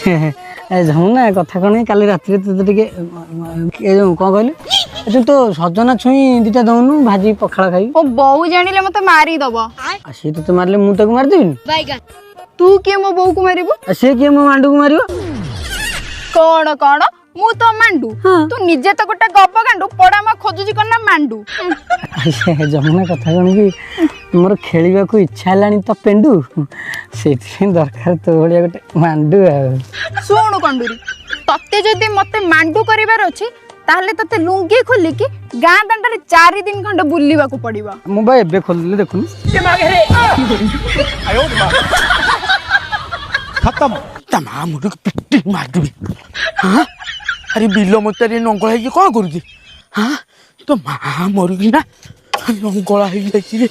ଯମୁନା କଥା କ'ଣ କାଲି ରାତିରେ ତୋତେ ଟିକେ କ'ଣ କହିଲୁ ତୁ ତ ସଜନା ଛୁଇଁ ଦିଟା ଦଉନୁ ଭାଜି ପଖାଳ ଖାଇବି। ଓ ବୋଉ ଜାଣିଲେ ମତେ ମାରିଦବ। ସିଏ ତୋତେ ମାରିଲେ ମୁଁ ତାକୁ ମାରିଦେବିନି? ତୁ କିଏ ମୋ ବୋଉକୁ ମାରିବୁ? ସିଏ କିଏ ମୋ ମାଣ୍ଡୁକୁ ମାରିବ? କଣ କଣ ମୁଁ ତ ମାଣ୍ଡୁ ତୁ ନିଜେ ତ ଗୋଟେ ଗପ ଗାଣ୍ଡୁ ପଡାମା ଖୋଜୁଛି କଣ ନା ମାଣ୍ଡୁ। ଯମୁନା କଥା କ'ଣ କି ମୋର ଖେଳିବାକୁ ଇଚ୍ଛା ହେଲାଣି ତ ପେଣ୍ଡୁ ସେଇଥିପାଇଁ ଦରକାର ତୋ ଭଳିଆ ଗୋଟେ ମାଣ୍ଡୁ। ଆଉ ଶୁଣୁ କଣ୍ଡୁରି ତତେ ଯଦି ମତେ ମାଣ୍ଡୁ କରିବାର ଅଛି ତାହେଲେ ତତେ ଲୁଙ୍ଗି ଖୋଲିକି ଗାଁ ଦାଣ୍ଡରେ 4 ଦିନ ଖଣ୍ଡେ ବୁଲିବାକୁ ପଡିବ। ମୁଁ ବା ଏବେ ଖୋଲିଲି ଦେଖୁନୁ। खत्म ता मां मुझे पिट्टी मार देबी। हां अरे बिलो मतारी नंगळा ही कोन करूची? हां तो मां मरुगी ना नंगळा ही जाईची रे।